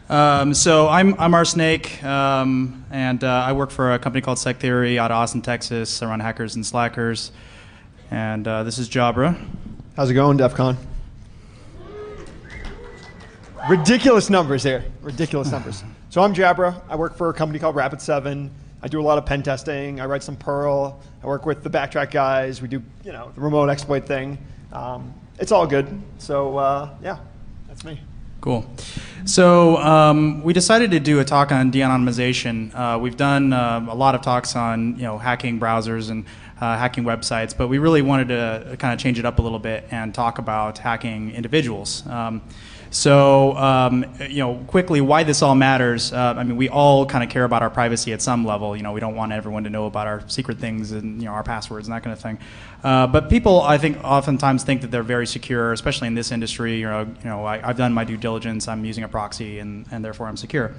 So I'm R Snake, and I work for a company called Sec Theory out of Austin, Texas. I run hackers and slackers, and this is Jabra. How's it going, DEFCON? Ridiculous numbers here. Ridiculous numbers. So I'm Jabra. I work for a company called Rapid7. I do a lot of pen testing. I write some Perl. I work with the Backtrack guys. We do, the remote exploit thing. It's all good. So yeah, that's me. Cool. So we decided to do a talk on de-anonymization. We've done a lot of talks on hacking browsers and hacking websites, but we really wanted to kind of change it up a little bit and talk about hacking individuals. Quickly, why this all matters. I mean, we all kind of care about our privacy at some level. We don't want everyone to know about our secret things and our passwords and that kind of thing. But people, I think, oftentimes think that they're very secure, especially in this industry. I've done my due diligence. I'm using a proxy, and therefore I'm secure.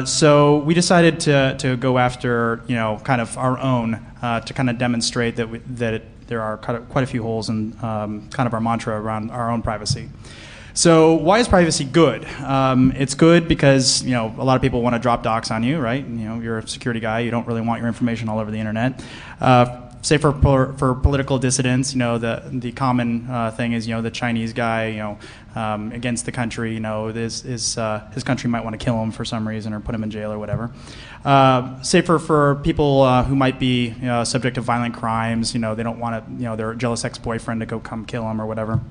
So we decided to go after kind of our own to kind of demonstrate that there are quite a few holes in kind of our mantra around our own privacy. So why is privacy good? It's good because a lot of people want to drop docs on you, right? You're a security guy. You don't really want your information all over the internet. Say for political dissidents, the common thing is the Chinese guy against the country. His country might want to kill him for some reason or put him in jail or whatever. Say for people who might be subject to violent crimes. They don't want their jealous ex-boyfriend to go come kill them or whatever.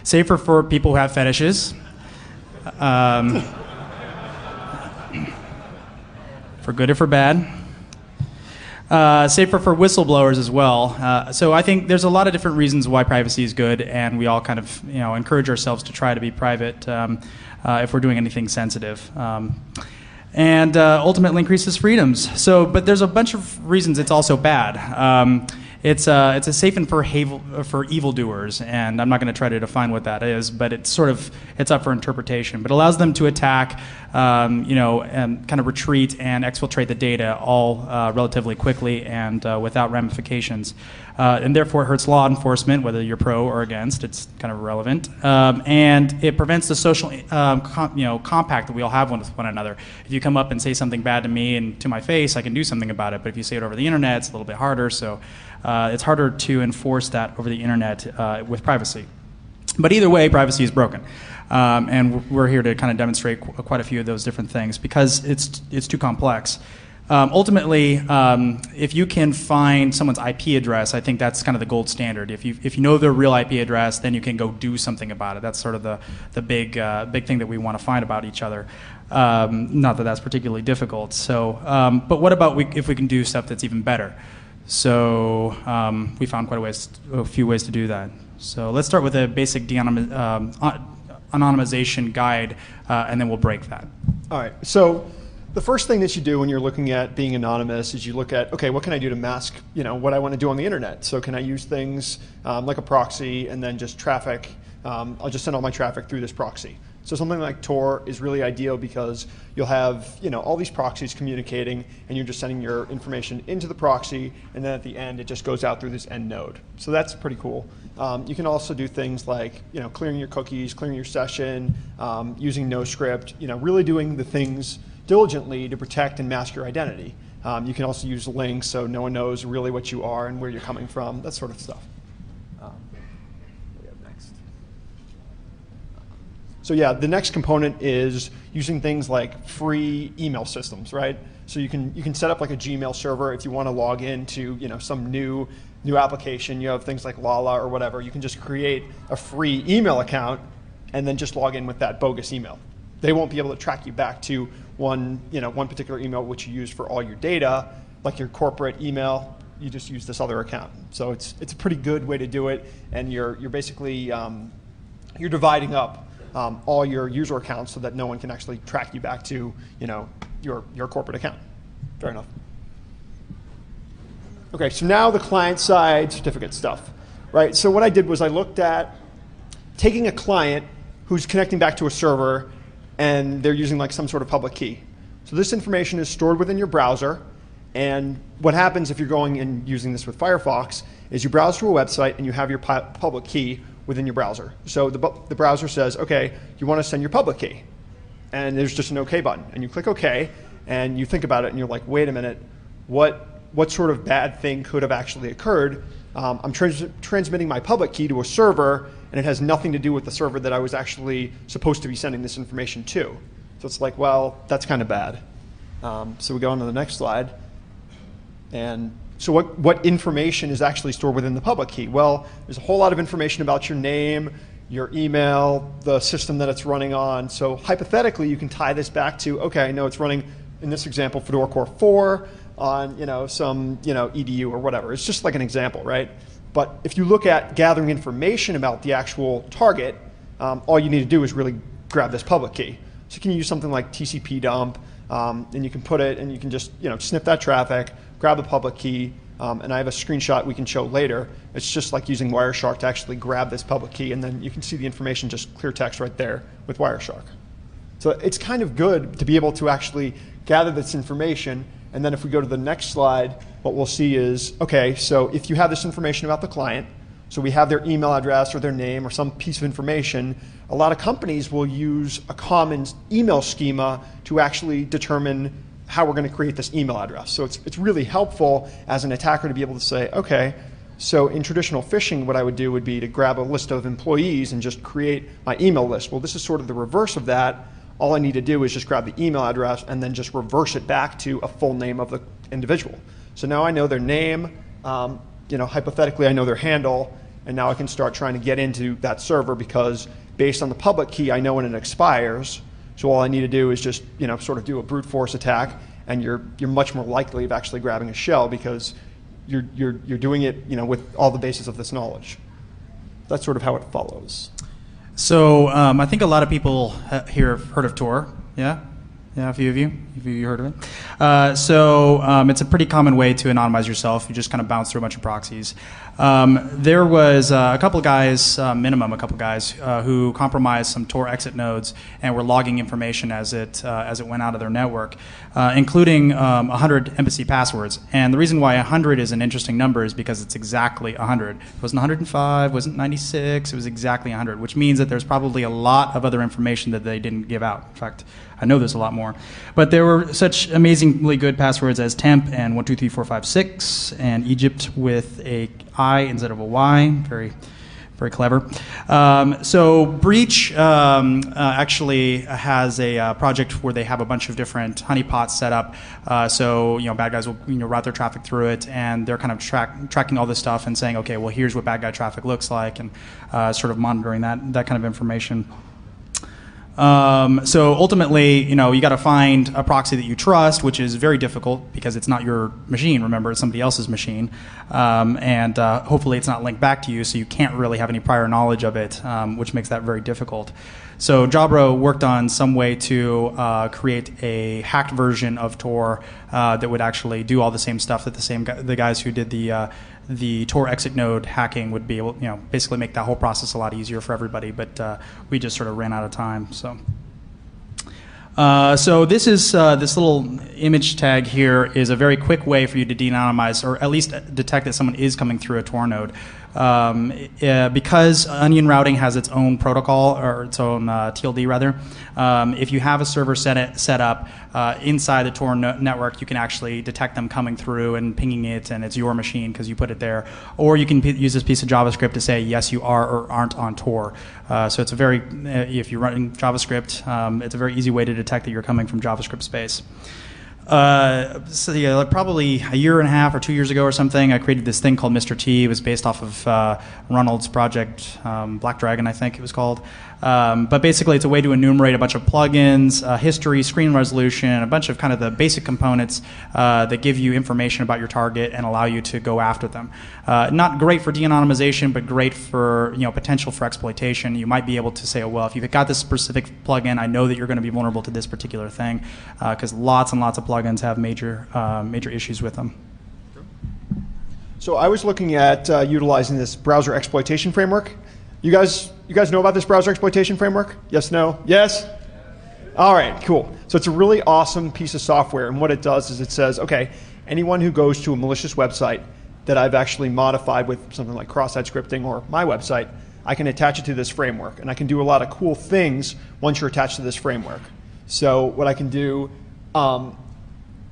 Safer for people who have fetishes. For good or for bad. Safer for whistleblowers as well. So I think there's a lot of different reasons why privacy is good, and we all kind of encourage ourselves to try to be private if we're doing anything sensitive. And ultimately increases freedoms. But there's a bunch of reasons it's also bad. It's a safe and for evildoers, and I'm not going to try to define what that is, but it's up for interpretation. But it allows them to attack, and kind of retreat and exfiltrate the data all relatively quickly and without ramifications, and therefore it hurts law enforcement, whether you're pro or against. It's kind of irrelevant, and it prevents the social compact that we all have with one another. If you come up and say something bad to me and to my face, I can do something about it. But if you say it over the internet, it's a little bit harder. So. It's harder to enforce that over the internet with privacy. But either way, privacy is broken. And we're here to kind of demonstrate quite a few of those different things because it's too complex. Ultimately, if you can find someone's IP address, I think that's kind of the gold standard. If you know their real IP address, then you can go do something about it. That's sort of the big thing that we want to find about each other. Not that that's particularly difficult. So, but what about if we can do stuff that's even better? So we found quite a few ways to do that. So let's start with a basic anonymization guide, and then we'll break that. All right. So the first thing that you do when you're looking at being anonymous is you look at, okay, what can I do to mask, what I want to do on the internet? So can I use things like a proxy and then just traffic? I'll just send all my traffic through this proxy. So something like Tor is really ideal because you'll have all these proxies communicating, and you're just sending your information into the proxy, and then at the end it just goes out through this end node. So that's pretty cool. You can also do things like clearing your cookies, clearing your session, using NoScript. Really doing the things diligently to protect and mask your identity. You can also use links so no one knows really what you are and where you're coming from. That sort of stuff. So yeah, the next component is using things like free email systems, right? So you can set up like a Gmail server if you want to log into some new application. You have things like Lala or whatever. You can just create a free email account and then just log in with that bogus email. They won't be able to track you back to one particular email which you use for all your data, like your corporate email. You just use this other account. So it's a pretty good way to do it, and you're basically you're dividing up all your user accounts so that no one can actually track you back to your corporate account. Fair enough. Okay, so now the client-side certificate stuff, right? So what I did was I looked at taking a client who's connecting back to a server, and they're using like some sort of public key. So this information is stored within your browser, and what happens if you're going and using this with Firefox is you browse to a website and you have your public key within your browser. So the browser says, okay, you want to send your public key. and there's just an OK button. And you click OK, and you think about it, and you're like, wait a minute, what sort of bad thing could have actually occurred? I'm transmitting my public key to a server, and it has nothing to do with the server that I was actually supposed to be sending this information to. So it's like, well, that's kind of bad. So we go on to the next slide. And so what information is actually stored within the public key? Well, there's a whole lot of information about your name, your email, the system that it's running on. So hypothetically, you can tie this back to, okay, I know it's running, in this example, Fedora Core 4 on some EDU or whatever. It's just like an example, right? But if you look at gathering information about the actual target, all you need to do is really grab this public key. So you can use something like TCP dump, and you can put it, and you can just snip that traffic, grab the public key, and I have a screenshot we can show later. It's just like using Wireshark to actually grab this public key, and then you can see the information, just clear text right there with Wireshark. So it's kind of good to be able to actually gather this information, and then if we go to the next slide, what we'll see is, okay, so if you have this information about the client, so we have their email address or their name or some piece of information, a lot of companies will use a common email schema to actually determine how we're going to create this email address. So it's really helpful as an attacker to be able to say, okay, so in traditional phishing, what I would do would be to grab a list of employees and just create my email list. Well, this is sort of the reverse of that. All I need to do is just grab the email address and then just reverse it back to a full name of the individual. So now I know their name, hypothetically I know their handle, and now I can start trying to get into that server because based on the public key, I know when it expires. So all I need to do is just sort of do a brute force attack, and you're much more likely of actually grabbing a shell because you're doing it with all the basis of this knowledge. That's sort of how it follows. So I think a lot of people here have heard of Tor. Yeah? Yeah, a few of you? Have you heard of it? So it's a pretty common way to anonymize yourself. You just kind of bounce through a bunch of proxies. There was a couple guys, minimum a couple guys, who compromised some Tor exit nodes and were logging information as it went out of their network, including 100 embassy passwords. And the reason why 100 is an interesting number is because it's exactly 100. It wasn't 105, wasn't 96, it was exactly 100, which means that there's probably a lot of other information that they didn't give out. In fact, I know there's a lot more. But there were such amazingly good passwords as temp and 123456 and Egypt with a I instead of a Y. Very, very clever. So Breach actually has a project where they have a bunch of different honeypots set up. So bad guys will route their traffic through it, and they're kind of tracking all this stuff and saying, okay, well here's what bad guy traffic looks like, and sort of monitoring that kind of information. So ultimately, you got to find a proxy that you trust, which is very difficult because it's not your machine. Remember, it's somebody else's machine, and hopefully it's not linked back to you, so you can't really have any prior knowledge of it, which makes that very difficult. So Jabro worked on some way to create a hacked version of Tor that would actually do all the same stuff that the guys who did the Tor exit node hacking would be able, basically make that whole process a lot easier for everybody. But we just sort of ran out of time. So this is this little image tag here is a very quick way for you to de-anonymize, or at least detect that someone is coming through a Tor node. Because onion routing has its own protocol, or its own TLD rather, if you have a server set up inside the Tor network, you can actually detect them coming through and pinging it, and it's your machine because you put it there. Or you can use this piece of JavaScript to say, yes, you are or aren't on Tor. So it's a very, if you're running JavaScript, it's a very easy way to detect that you're coming from JavaScript space. So yeah, probably a year and a half or 2 years ago or something, I created this thing called Mr. T. It was based off of Ronald's project, Black Dragon, I think it was called. But basically, it's a way to enumerate a bunch of plugins, history, screen resolution, a bunch of kind of the basic components that give you information about your target and allow you to go after them. Not great for de-anonymization, but great for potential for exploitation. You might be able to say, oh, well, if you've got this specific plugin, I know that you're going to be vulnerable to this particular thing, because lots and lots of plugins have major issues with them. So I was looking at utilizing this browser exploitation framework. You guys know about this browser exploitation framework? Yes, no? Yes? All right, cool. So it's a really awesome piece of software, and what it does is it says, okay, anyone who goes to a malicious website that I've actually modified with something like cross-site scripting or my website, I can attach it to this framework, and I can do a lot of cool things once you're attached to this framework. So what I can do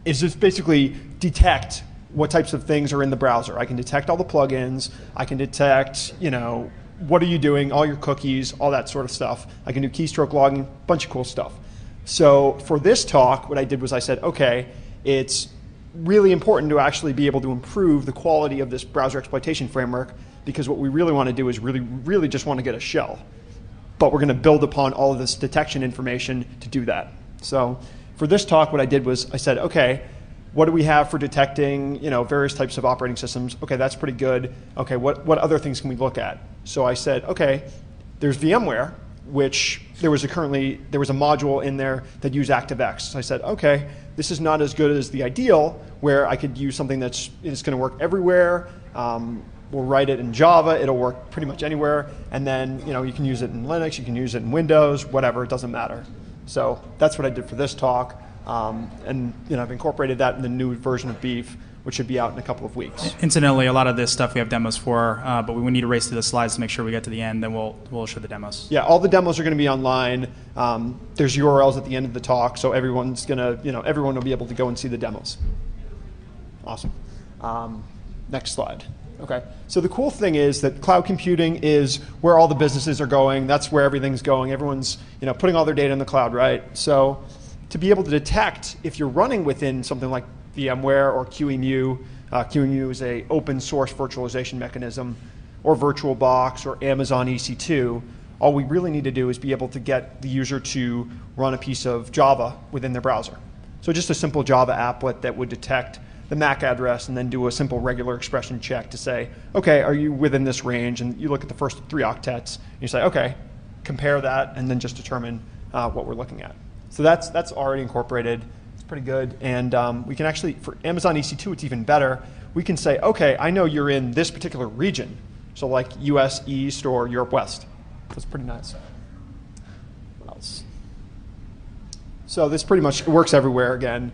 is just basically detect what types of things are in the browser. I can detect all the plugins. I can detect, what are you doing, all your cookies, all that sort of stuff. I can do keystroke logging, bunch of cool stuff. So for this talk, what I did was I said, okay, it's really important to actually be able to improve the quality of this browser exploitation framework, because what we really want to do is really just want to get a shell. But we're going to build upon all of this detection information to do that. So for this talk, what I did was I said, okay, what do we have for detecting various types of operating systems? Okay, that's pretty good. Okay, what other things can we look at? So I said, okay, there's VMware, which there was a module in there that used ActiveX. So I said, okay, this is not as good as the ideal, where I could use something that's going to work everywhere. We'll write it in Java. It'll work pretty much anywhere. And then you can use it in Linux. You can use it in Windows. Whatever. It doesn't matter. So that's what I did for this talk. And I've incorporated that in the new version of Beef, which should be out in a couple of weeks. Incidentally, a lot of this stuff we have demos for, but we need to race through the slides to make sure we get to the end. Then we'll show the demos. Yeah, all the demos are going to be online. There's URLs at the end of the talk, so everyone will be able to go and see the demos. Awesome. Next slide. Okay. So the cool thing is that cloud computing is where all the businesses are going. That's where everything's going. Everyone's putting all their data in the cloud, right? So to be able to detect if you're running within something like VMware or QEMU, QEMU is an open source virtualization mechanism, or VirtualBox or Amazon EC2, all we really need to do is be able to get the user to run a piece of Java within their browser. So just a simple Java applet that would detect the MAC address and then do a simple regular expression check to say, okay, are you within this range? And you look at the first 3 octets, and you say, okay, compare that, and then just determine what we're looking at. So that's already incorporated. It's pretty good. And we can actually, for Amazon EC2, it's even better. We can say, okay, I know you're in this particular region, so like US East or Europe West. That's pretty nice. What else? So this pretty much works everywhere again.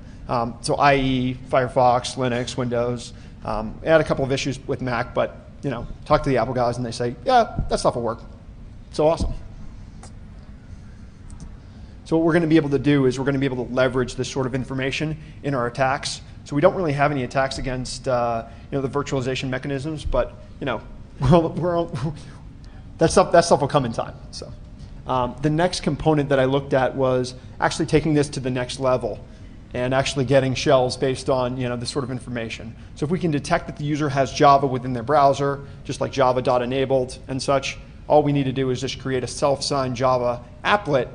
So IE, Firefox, Linux, Windows. I had a couple of issues with Mac, but talk to the Apple guys and they say, yeah, that stuff will work. So awesome. So what we're going to be able to do is we're going to be able to leverage this sort of information in our attacks. So we don't really have any attacks against the virtualization mechanisms, but that stuff will come in time. So the next component that I looked at was actually taking this to the next level and actually getting shells based on this sort of information. So if we can detect that the user has Java within their browser, just like java.enabled and such, all we need to do is just create a self-signed Java applet,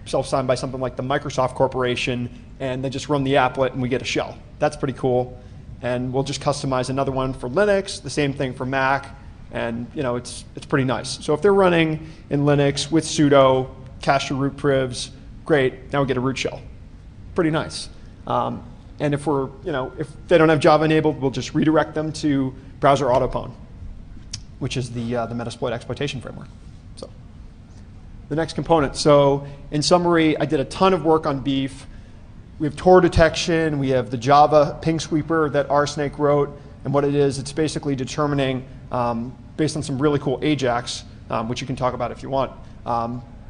self-signed by something like the Microsoft Corporation, and then just run the applet and we get a shell. That's pretty cool. And we'll just customize another one for Linux, the same thing for Mac, and it's pretty nice. So if they're running in Linux with sudo, cache to root privs, great, now we get a root shell. Pretty nice. And if if they don't have Java enabled, we'll just redirect them to browser autopwn, which is the Metasploit exploitation framework. So the next component. So in summary, I did a ton of work on Beef. We have Tor detection. We have the Java ping sweeper that RSnake wrote. And what it is, it's basically determining, based on some really cool AJAX, which you can talk about if you want,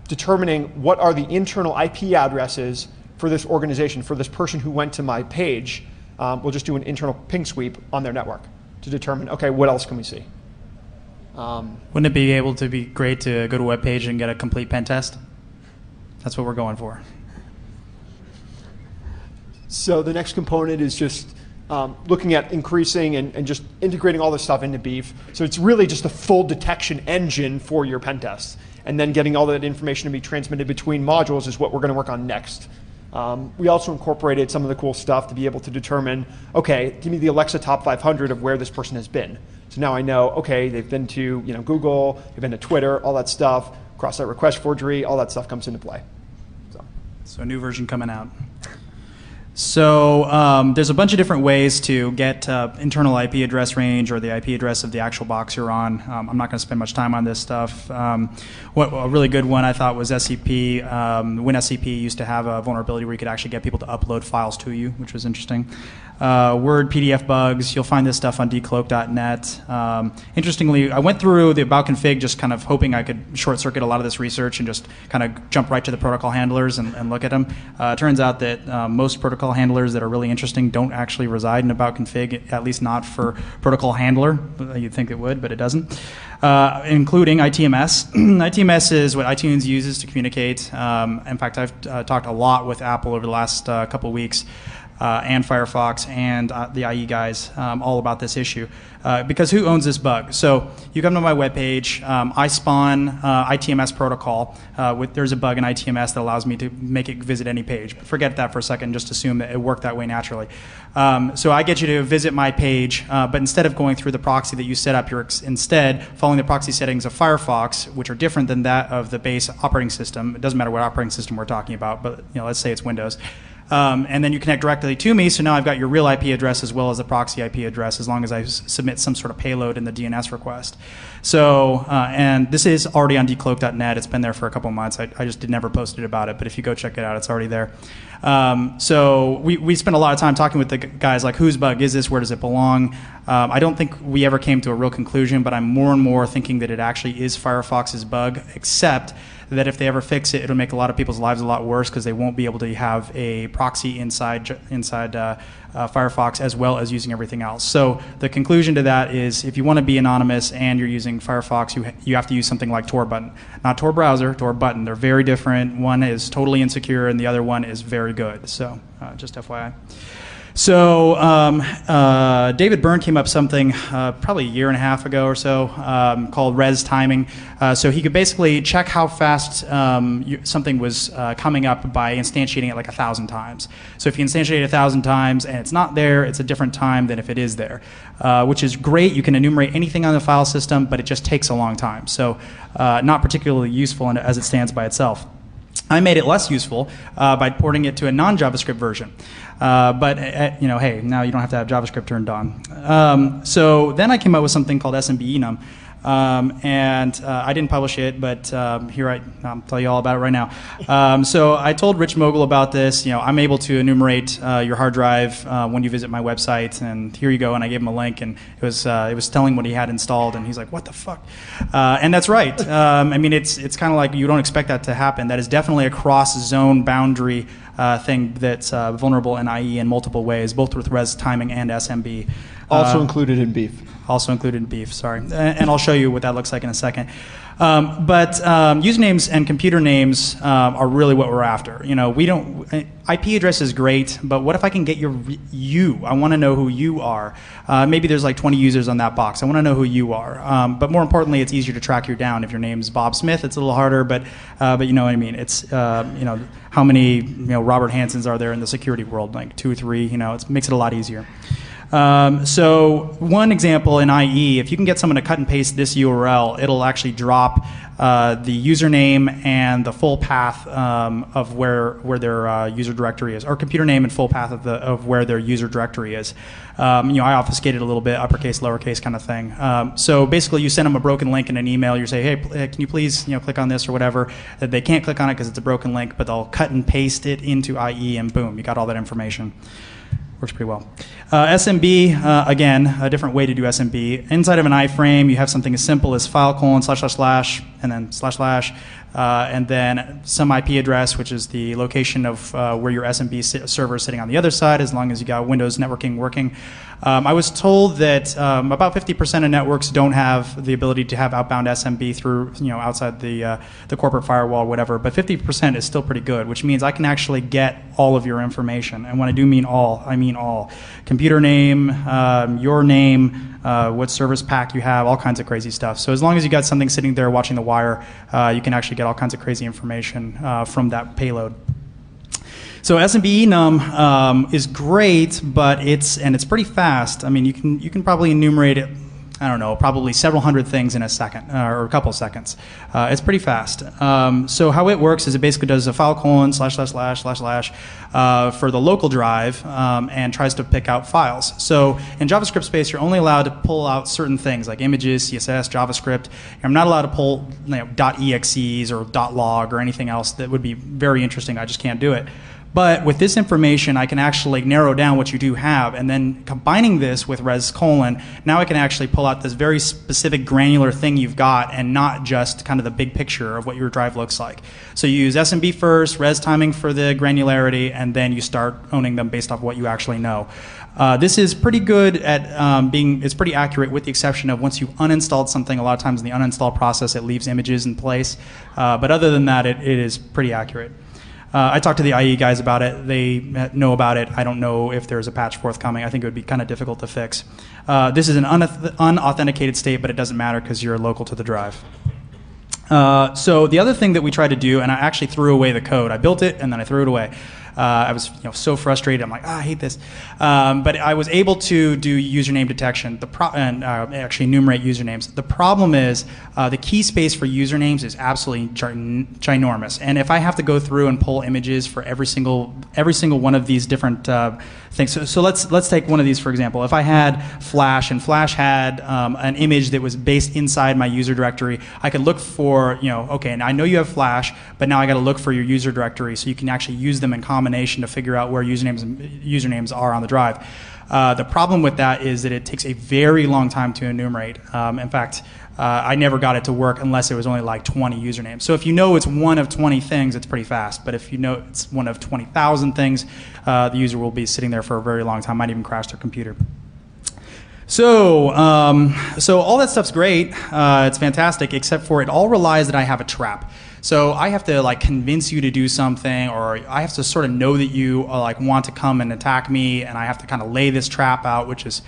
determining what are the internal IP addresses for this organization, for this person who went to my page. We'll just do an internal ping sweep on their network to determine, okay, what else can we see? Wouldn't it be able to be great to go to a web page and get a complete pen test? That's what we're going for. So the next component is just looking at increasing and just integrating all this stuff into Beef. So it's really just a full detection engine for your pen tests. And then getting all that information to be transmitted between modules is what we're going to work on next. We also incorporated some of the cool stuff to be able to determine, okay, give me the Alexa top 500 of where this person has been. So now I know, okay, they've been to Google, they've been to Twitter, all that stuff, cross-site request forgery, all that stuff comes into play. So a new version coming out. So there's a bunch of different ways to get internal IP address range or the IP address of the actual box you're on. I'm not going to spend much time on this stuff. A really good one I thought was SCP. WinSCP used to have a vulnerability where you could actually get people to upload files to you, which was interesting. Word, PDF bugs. You'll find this stuff on decloak.net. Interestingly, I went through the about config just kind of hoping I could short circuit a lot of this research and just kind of jump right to the protocol handlers and look at them. It turns out that most protocol handlers that are really interesting don't actually reside in about config, at least not for protocol handler. You'd think it would, but it doesn't. Including ITMS. ITMS is what iTunes uses to communicate. In fact, I've talked a lot with Apple over the last couple of weeks, and Firefox and the IE guys all about this issue. Because who owns this bug? So you come to my webpage, I spawn ITMS protocol. There's a bug in ITMS that allows me to make it visit any page. But forget that for a second, just assume that it worked that way naturally. So I get you to visit my page, but instead of going through the proxy that you set up, you're instead following the proxy settings of Firefox, which are different than that of the base operating system. It doesn't matter what operating system we're talking about, but let's say it's Windows. And then you connect directly to me, so now I've got your real IP address as well as the proxy IP address, as long as I submit some sort of payload in the DNS request. So, and this is already on decloak.net. It's been there for a couple months. I just never posted about it, but if you go check it out, it's already there. So we spent a lot of time talking with the guys, like, whose bug is this? Where does it belong? I don't think we ever came to a real conclusion, but I'm more and more thinking that it actually is Firefox's bug, except that if they ever fix it, it'll make a lot of people's lives a lot worse because they won't be able to have a proxy inside Firefox as well as using everything else. So the conclusion to that is, if you want to be anonymous and you're using Firefox, you have to use something like Tor button. Not Tor browser, Tor button. They're very different. One is totally insecure and the other one is very good. So just FYI. So David Byrne came up something probably a year and a half ago or so called res timing. So he could basically check how fast something was coming up by instantiating it like 1,000 times. So if you instantiate 1,000 times and it's not there, it's a different time than if it is there, which is great. You can enumerate anything on the file system, but it just takes a long time. So not particularly useful as it stands by itself. I made it less useful by porting it to a non-JavaScript version. But hey, now you don't have to have JavaScript turned on. So then I came up with something called SMB-enum. And I didn't publish it, but here I'll tell you all about it right now. So I told Rich Mogul about this. I'm able to enumerate your hard drive when you visit my website, and here you go. And I gave him a link, and it was telling what he had installed, and he's like, "What the fuck?" And that's right. I mean, it's kind of like you don't expect that to happen. That is definitely a cross-zone boundary thing that's vulnerable in IE in multiple ways, both with res timing and SMB. Also included in beef. Also included in beef, sorry. And I'll show you what that looks like in a second. But usernames and computer names are really what we're after. We don't, IP address is great, but what if I can get you? I want to know who you are. Maybe there's like 20 users on that box. I want to know who you are. But more importantly, it's easier to track you down. If your name's Bob Smith, it's a little harder, but you know what I mean. It's, how many Robert Hansons are there in the security world? Like 2 or 3, it makes it a lot easier. So one example in IE, if you can get someone to cut and paste this URL, it'll actually drop the username and the full path of where their user directory is, or computer name and full path of where their user directory is. I obfuscated a little bit, uppercase, lowercase kind of thing. So basically, you send them a broken link in an email. You say, hey, can you please click on this or whatever. They can't click on it because it's a broken link, but they'll cut and paste it into IE, and boom, you got all that information. Works pretty well. SMB, again, a different way to do SMB. Inside of an iframe, you have something as simple as file : / / and then // and then some IP address, which is the location of where your SMB server is sitting on the other side, as long as you got Windows networking working. I was told that about 50% of networks don't have the ability to have outbound SMB through, outside the corporate firewall, whatever. But 50% is still pretty good, which means I can actually get all of your information. And when I do mean all, I mean all. Computer name, your name, what service pack you have, all kinds of crazy stuff. So as long as you got something sitting there watching the wire, you can actually get all kinds of crazy information from that payload. So SMB-enum is great, but it's pretty fast. I mean, you can probably enumerate it, I don't know, probably several hundred things in a second, or a couple of seconds. It's pretty fast. So how it works is it basically does a file : / / for the local drive and tries to pick out files. So in JavaScript space, you're only allowed to pull out certain things like images, CSS, JavaScript. I'm not allowed to pull .exes or .log or anything else that would be very interesting. I just can't do it. But with this information, I can actually narrow down what you do have, and then combining this with res colon, now I can actually pull out this very specific granular thing you've got, and not just kind of the big picture of what your drive looks like. So you use SMB first, res timing for the granularity, and then you start owning them based off what you actually know. This is pretty good at it's pretty accurate, with the exception of once you've uninstalled something, a lot of times in the uninstall process it leaves images in place. But other than that, it is pretty accurate. I talked to the IE guys about it. They know about it. I don't know if there's a patch forthcoming. I think it would be kind of difficult to fix. This is an unauthenticated state, but it doesn't matter because you're local to the drive. So the other thing that we tried to do, and I actually threw away the code. I built it and then I threw it away. I was so frustrated. I'm like, I hate this. But I was able to do username detection and actually enumerate usernames. The problem is the key space for usernames is absolutely ginormous. And if I have to go through and pull images for every single one of these different things. So let's take one of these, for example. If I had Flash, and Flash had an image that was based inside my user directory, I could look for, okay, and I know you have Flash, but now I got to look for your user directory so you can actually use them in combination to figure out where usernames are on the drive. The problem with that is that it takes a very long time to enumerate. In fact, I never got it to work unless it was only like 20 usernames. So if you know it's one of 20 things, it's pretty fast. But if you know it's one of 20,000 things, the user will be sitting there for a very long time, might even crash their computer. So all that stuff's great. It's fantastic, except for it all relies that I have a trap. So I have to convince you to do something, or I have to sort of know that you want to come and attack me, and I have to kind of lay this trap out, which is,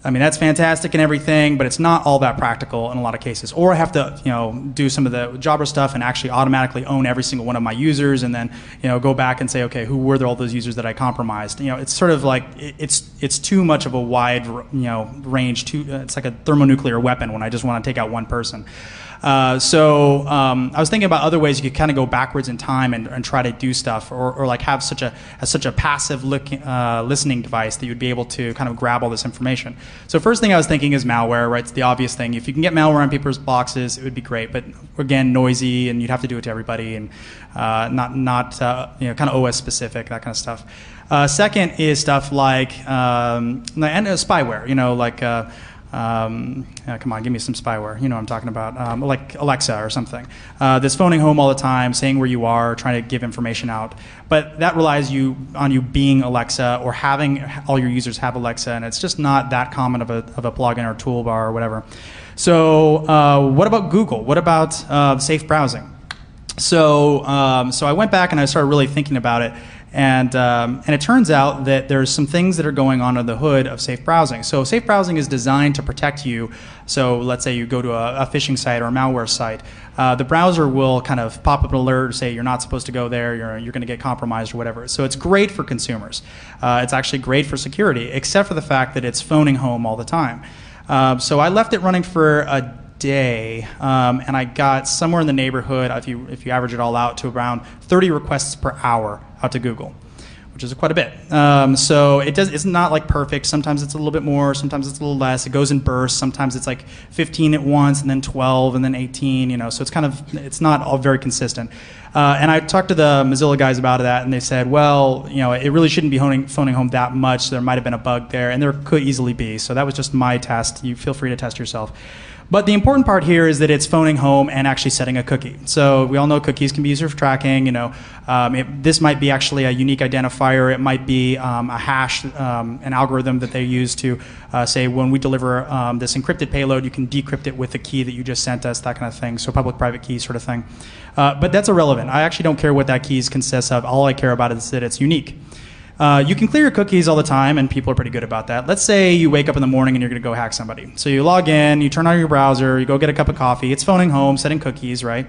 that's fantastic and everything, but it's not all that practical in a lot of cases. Or I have to, do some of the Jabra stuff and actually automatically own every single one of my users, and then, go back and say, okay, who were all those users that I compromised? It's sort of like it's too much of a wide, range. It's like a thermonuclear weapon when I just want to take out one person. So I was thinking about other ways you could kind of go backwards in time and try to do stuff, or have such a passive listening device that you'd be able to kind of grab all this information. So first thing I was thinking is malware, right? It's the obvious thing. If you can get malware on people's boxes, it would be great. But again, noisy, and you'd have to do it to everybody, and not kind of OS specific, that kind of stuff. Second is stuff like and spyware, come on, give me some spyware. You know what I'm talking about. Like Alexa or something. That's phoning home all the time, saying where you are, trying to give information out. But that relies on you being Alexa, or having all your users have Alexa, and it's just not that common of a plugin or toolbar or whatever. So what about Google? What about safe browsing? So I went back and I started really thinking about it. And it turns out that there's some things that are going on under the hood of safe browsing. So safe browsing is designed to protect you. So let's say you go to a phishing site or a malware site. The browser will kind of pop up an alert, say you're not supposed to go there, you're going to get compromised or whatever. So it's great for consumers. It's actually great for security, except for the fact that it's phoning home all the time. So I left it running for a day, and I got somewhere in the neighborhood, if you average it all out, to around 30 requests per hour out to Google, which is quite a bit. So it's not perfect. Sometimes it's a little bit more, sometimes it's a little less. It goes in bursts. Sometimes it's 15 at once, and then 12, and then 18. So it's not all very consistent. And I talked to the Mozilla guys about that, and they said, well, it really shouldn't be phoning home that much. There might have been a bug there, and there could easily be. So that was just my test. You feel free to test yourself. But the important part here is that it's phoning home and actually setting a cookie. So we all know cookies can be used for tracking. This might be actually a unique identifier. It might be a hash, an algorithm that they use to say when we deliver this encrypted payload, you can decrypt it with the key that you just sent us, that kind of thing. So public-private key sort of thing. But that's irrelevant. I actually don't care what that key consists of. All I care about is that it's unique. You can clear your cookies all the time, and people are pretty good about that. Let's say you wake up in the morning and you're going to go hack somebody. So you log in, you turn on your browser, you go get a cup of coffee. It's phoning home, setting cookies, right?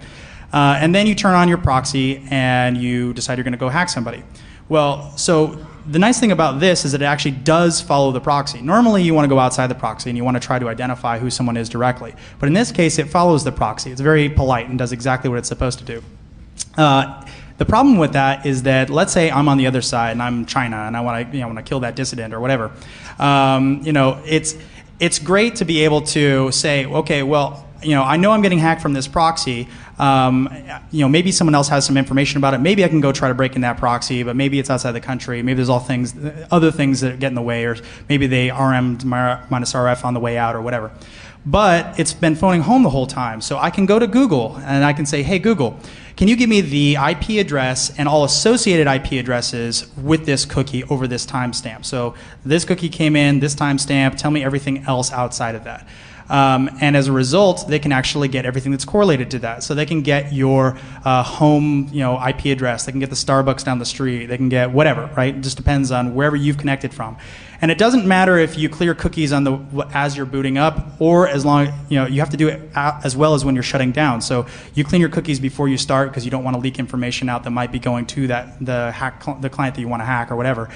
And then you turn on your proxy and you decide you're going to go hack somebody. Well, so the nice thing about this is that it actually does follow the proxy. Normally you want to go outside the proxy and you want to try to identify who someone is directly. But in this case, it follows the proxy. It's very polite and does exactly what it's supposed to do. The problem with that is that, let's say I'm on the other side and I'm China and I want to kill that dissident or whatever. It's great to be able to say, okay, well, I know I'm getting hacked from this proxy. Maybe someone else has some information about it. Maybe I can go try to break in that proxy, but maybe it's outside the country. Maybe there's other things that get in the way, or maybe they RM'd minus RF on the way out or whatever. But it's been phoning home the whole time. So I can go to Google and I can say, hey, Google, can you give me the IP address and all associated IP addresses with this cookie over this timestamp? So this cookie came in, this timestamp, tell me everything else outside of that. And as a result, they can actually get everything that's correlated to that. So they can get your home, IP address. They can get the Starbucks down the street. They can get whatever, right? It just depends on wherever you've connected from. And it doesn't matter if you clear cookies as you're booting up, or as long, you have to do it as well as when you're shutting down. So you clean your cookies before you start because you don't want to leak information out that might be going to the client that you want to hack or whatever.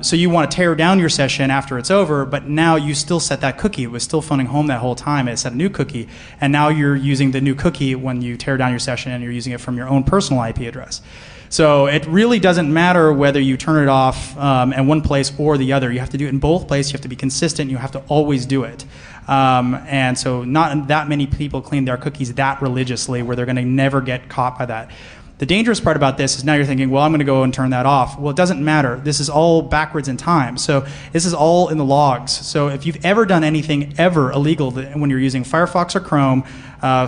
So you want to tear down your session after it's over, but now you still set that cookie. It was still phoning home that whole time. It set a new cookie, and now you're using the new cookie when you tear down your session, and you're using it from your own personal IP address. So it really doesn't matter whether you turn it off in one place or the other. You have to do it in both places. You have to be consistent. You have to always do it. And so not that many people clean their cookies that religiously where they're going to never get caught by that. The dangerous part about this is now you're thinking, well, I'm going to go and turn that off. Well, it doesn't matter. This is all backwards in time. So this is all in the logs. So if you've ever done anything ever illegal when you're using Firefox or Chrome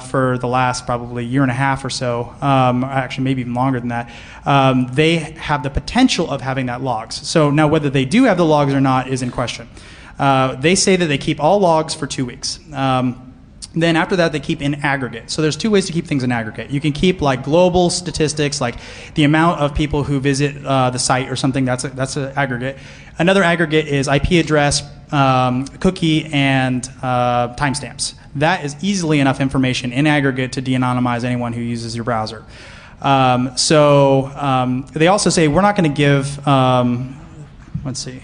for the last probably year and a half or so, actually maybe even longer than that, they have the potential of having that logs. So now whether they do have the logs or not is in question. They say that they keep all logs for 2 weeks. Then after that, they keep in aggregate. So there's two ways to keep things in aggregate. You can keep like global statistics, like the amount of people who visit the site or something. That's an aggregate. Another aggregate is IP address, cookie, and timestamps. That is easily enough information in aggregate to de-anonymize anyone who uses your browser. They also say we're not going to give. Let's see.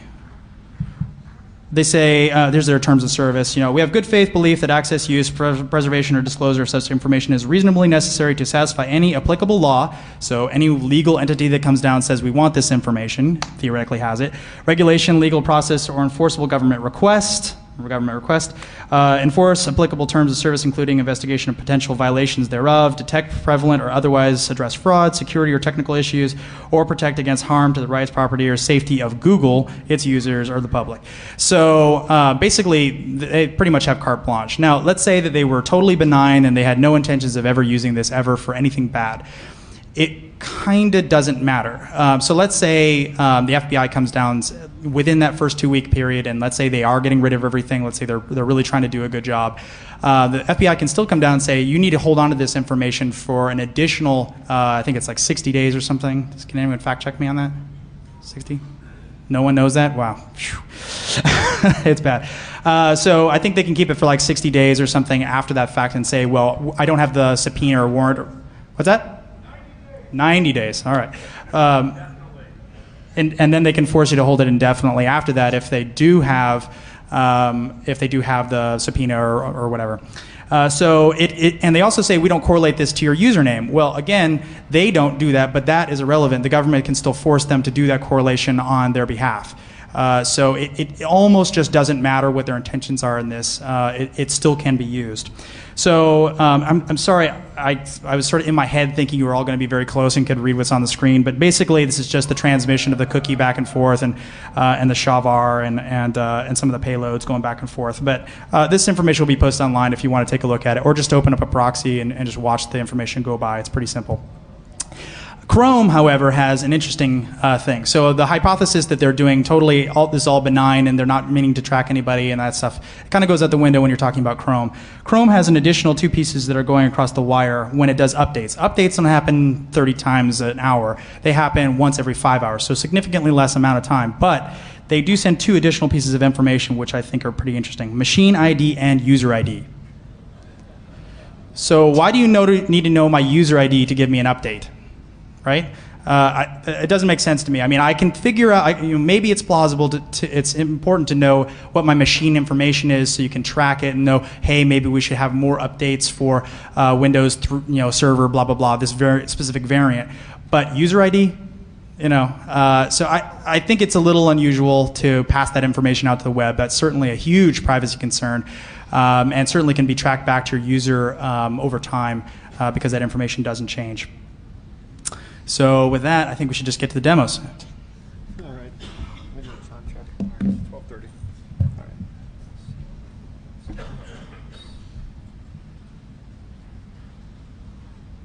They say, there's their terms of service, we have good faith belief that access, use, preservation, or disclosure of such information is reasonably necessary to satisfy any applicable law. So any legal entity that comes down and says we want this information, theoretically has it. Regulation, legal process, or enforceable government request. Enforce applicable terms of service, including investigation of potential violations thereof, detect prevalent or otherwise address fraud, security or technical issues, or protect against harm to the rights, property, or safety of Google, its users, or the public. So basically, they pretty much have carte blanche. Now, let's say that they were totally benign and they had no intentions of ever using this ever for anything bad. It kind of doesn't matter. So let's say the FBI comes down within that first 2 week period, and let's say they are getting rid of everything. Let's say they're really trying to do a good job. The FBI can still come down and say, you need to hold on to this information for an additional, I think it's like 60 days or something. Can anyone fact check me on that? 60? No one knows that? Wow. It's bad. So I think they can keep it for like 60 days or something after that fact and say, well, I don't have the subpoena or warrant. What's that? 90 days. All right. And then they can force you to hold it indefinitely after that if they do have the subpoena or whatever. And they also say we don't correlate this to your username. Well, again, they don't do that, but that is irrelevant. The government can still force them to do that correlation on their behalf. So it almost just doesn't matter what their intentions are in this. It still can be used. So I'm sorry, I was sort of in my head thinking you were all going to be very close and could read what's on the screen, but basically this is just the transmission of the cookie back and forth and the SHA-VAR and some of the payloads going back and forth. But this information will be posted online if you want to take a look at it, or just open up a proxy and just watch the information go by. It's pretty simple. Chrome, however, has an interesting thing. So the hypothesis that they're doing totally this is all benign and they're not meaning to track anybody and that stuff kind of goes out the window when you're talking about Chrome. Chrome has an additional two pieces that are going across the wire when it does updates. Updates don't happen 30 times an hour. They happen once every 5 hours, so significantly less amount of time. But they do send two additional pieces of information which I think are pretty interesting. Machine ID and user ID. So why do you need to know my user ID to give me an update? Right? It doesn't make sense to me. I mean, I can figure out, maybe it's plausible, it's important to know what my machine information is so you can track it and know, hey, maybe we should have more updates for Windows server, blah, blah, blah, this very specific variant. But user ID? So I think it's a little unusual to pass that information out to the web. That's certainly a huge privacy concern, and certainly can be tracked back to your user over time because that information doesn't change. So with that, I think we should just get to the demos. All right. Let me do a time check. All right, 12:30. All right.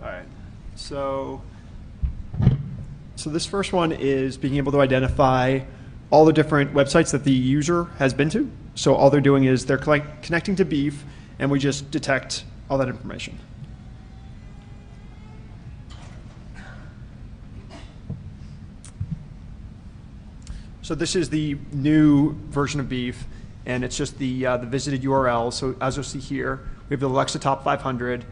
All right. So this first one is being able to identify all the different websites that the user has been to. So all they're doing is they're connecting to Beef, and we just detect all that information. So this is the new version of Beef, and it's just the visited URL. So as you'll see here, we have the Alexa Top 500,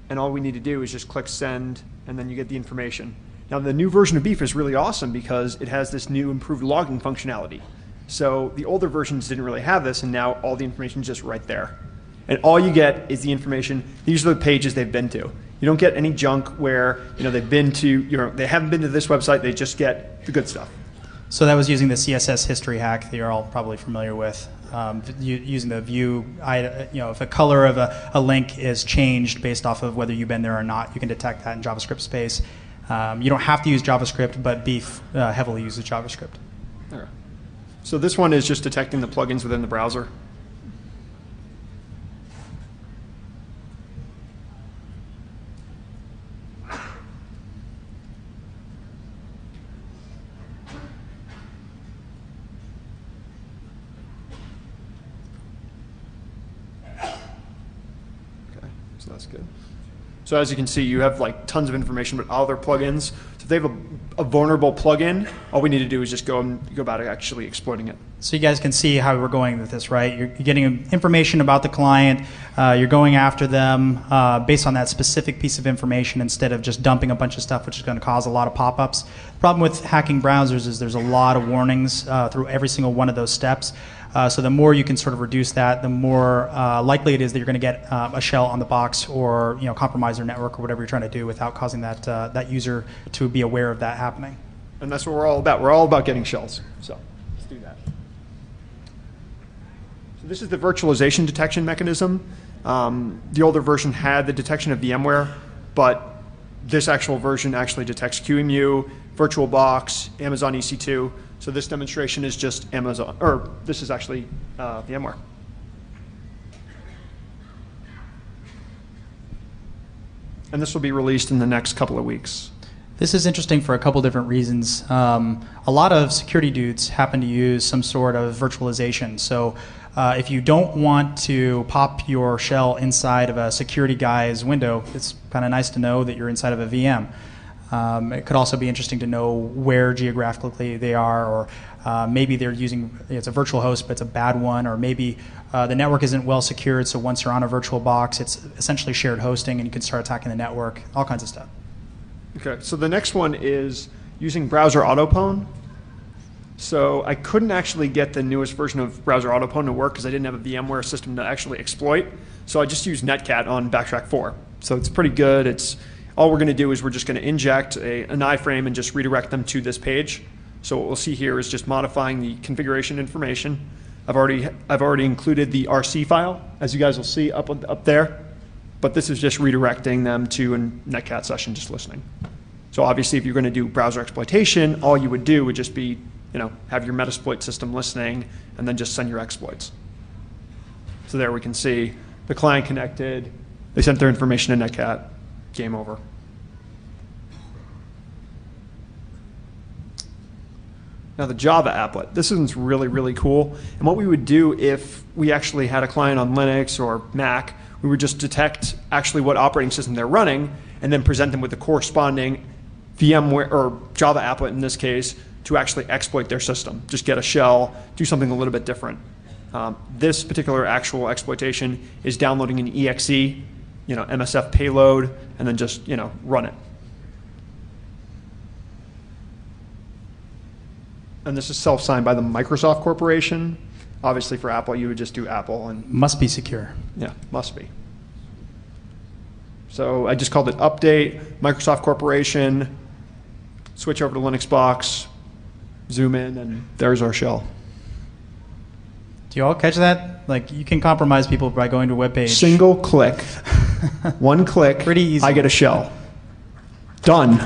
and all we need to do is just click send, and then you get the information. Now the new version of Beef is really awesome because it has this new improved logging functionality. So the older versions didn't really have this, and now all the information is just right there. And all you get is the information. These are the pages they've been to. You don't get any junk where they've been to, they haven't been to this website. They just get the good stuff. So that was using the CSS history hack that you're all probably familiar with. Using the view, if a color of a link is changed based off of whether you've been there or not, you can detect that in JavaScript space. You don't have to use JavaScript, but Beef heavily uses JavaScript. All right. So this one is just detecting the plugins within the browser. So that's good. So as you can see, you have like tons of information about all their plugins. So if they have a vulnerable plugin, all we need to do is just go about actually exploiting it. So you guys can see how we're going with this, right? You're getting information about the client. You're going after them based on that specific piece of information instead of just dumping a bunch of stuff, which is going to cause a lot of pop-ups. The problem with hacking browsers is there's a lot of warnings through every single one of those steps. So the more you can sort of reduce that, the more likely it is that you're going to get a shell on the box or compromise their network or whatever you're trying to do without causing that user to be aware of that happening. And that's what we're all about. We're all about getting shells. So let's do that. So this is the virtualization detection mechanism. The older version had the detection of VMware, but this actual version actually detects QEMU, VirtualBox, Amazon EC2. So this demonstration is just Amazon, or this is actually VMware. And this will be released in the next couple of weeks. This is interesting for a couple different reasons. A lot of security dudes happen to use some sort of virtualization. So if you don't want to pop your shell inside of a security guy's window, it's kind of nice to know that you're inside of a VM. It could also be interesting to know where geographically they are, or maybe they're using, it's a virtual host, but it's a bad one, or maybe the network isn't well secured, so once you're on a virtual box, it's essentially shared hosting, and you can start attacking the network, all kinds of stuff. Okay, so the next one is using browser autopwn. So I couldn't actually get the newest version of browser autopwn to work because I didn't have a VMware system to actually exploit. So I just used Netcat on Backtrack 4. So it's pretty good. All we're going to do is we're just going to inject an iframe and just redirect them to this page. So what we'll see here is just modifying the configuration information. I've already included the RC file, as you guys will see up there. But this is just redirecting them to a Netcat session, just listening. So obviously, if you're going to do browser exploitation, all you would do would just be, have your Metasploit system listening, and then just send your exploits. So there we can see the client connected. They sent their information to Netcat. Game over. Now the Java applet. This one's really, really cool. And what we would do if we actually had a client on Linux or Mac, we would just detect actually what operating system they're running and then present them with the corresponding VMware or Java applet in this case to actually exploit their system. Just get a shell, do something a little bit different. This particular actual exploitation is downloading an exe, MSF payload, and then just run it. And this is self-signed by the Microsoft Corporation. Obviously, for Apple, you would just do Apple and must be secure. Yeah, must be. So I just called it update Microsoft Corporation switch over to Linux box, zoom in, and there's our shell. Do you all catch that? Like, you can compromise people by going to a web page. Single click. One click. Pretty easy. I get a shell. Done.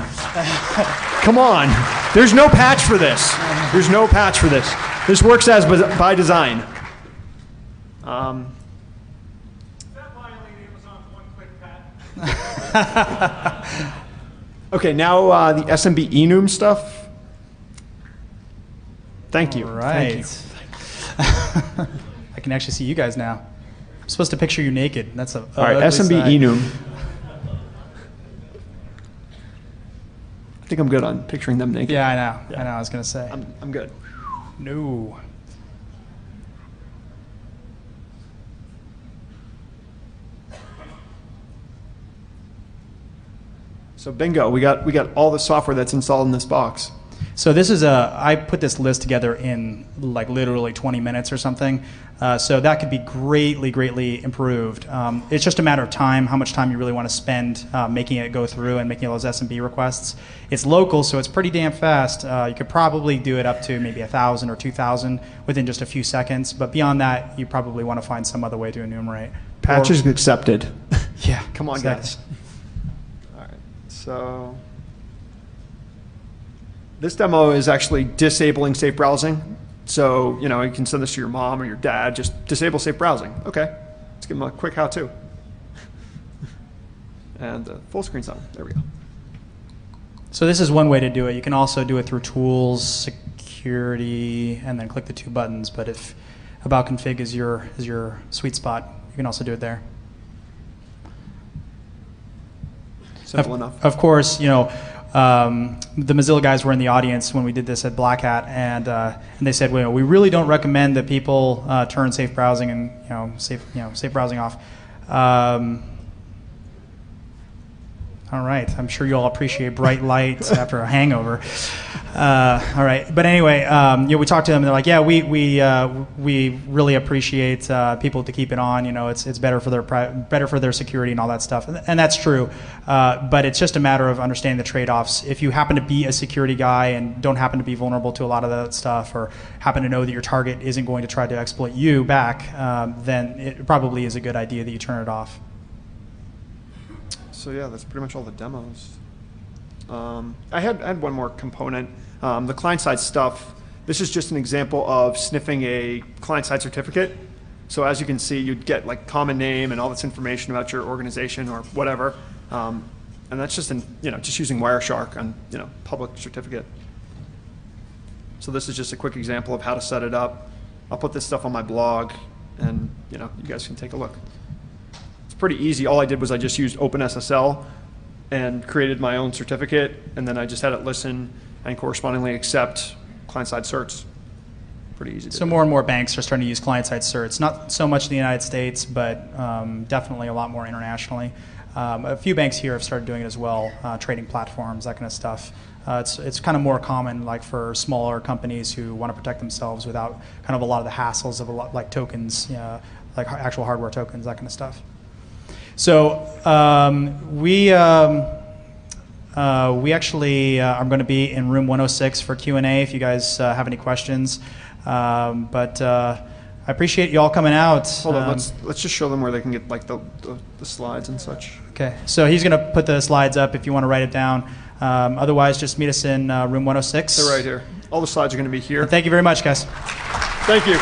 Come on. There's no patch for this. There's no patch for this. This works as by design. That violated Amazon's one-click patent. Okay, now the SMB enum stuff. Thank you. All right. Thank you. I can actually see you guys now. I'm supposed to picture you naked. That's a All right, ugly SMB sight. enum. I think I'm good on picturing them naked. Yeah, I know. Yeah. I know. I was gonna say. I'm good. No. So bingo, we got all the software that's installed in this box. So this is I put this list together in like literally 20 minutes or something. So that could be greatly improved. It's just a matter of time, how much time you really want to spend making it go through and making those SMB requests. It's local, so it's pretty damn fast. You could probably do it up to maybe 1,000 or 2,000 within just a few seconds. But beyond that, you probably want to find some other way to enumerate. Patches accepted. Yeah. Come on, exactly. guys. All right. So this demo is actually disabling safe browsing. So, you can send this to your mom or your dad, just disable safe browsing. Okay, let's give them a quick how-to. And full screen's on, there we go. So this is one way to do it. You can also do it through tools, security, and then click the two buttons. But if about config is your sweet spot, you can also do it there. Simple enough. Of course, the Mozilla guys were in the audience when we did this at Black Hat, and they said, well, we really don't recommend that people turn safe browsing and safe browsing off. All right, I'm sure you all appreciate bright light after a hangover. All right, but anyway, we talked to them, and they're like, yeah, we really appreciate people to keep it on. It's better for their security and all that stuff, and that's true. But it's just a matter of understanding the trade-offs. If you happen to be a security guy and don't happen to be vulnerable to a lot of that stuff, or happen to know that your target isn't going to try to exploit you back, then it probably is a good idea that you turn it off. So yeah, that's pretty much all the demos. I had one more component. The client-side stuff, this is just an example of sniffing a client-side certificate. So as you can see, you'd get like common name and all this information about your organization or whatever. And that's just just using Wireshark on public certificate. So this is just a quick example of how to set it up. I'll put this stuff on my blog, and you guys can take a look. Pretty easy. All I did was I just used OpenSSL and created my own certificate, and then I just had it listen and correspondingly accept client-side certs. Pretty easy. So more and more banks are starting to use client-side certs. Not so much in the United States, but definitely a lot more internationally. A few banks here have started doing it as well, trading platforms, that kind of stuff. It's kind of more common, like for smaller companies who want to protect themselves without kind of a lot of the hassles of like tokens, like actual hardware tokens, that kind of stuff. So we actually are going to be in room 106 for Q&A if you guys have any questions. But I appreciate you all coming out. Hold on, let's just show them where they can get like the slides and such. Okay, so he's going to put the slides up if you want to write it down. Otherwise, just meet us in room 106. They're right here. All the slides are going to be here. And thank you very much, guys. Thank you.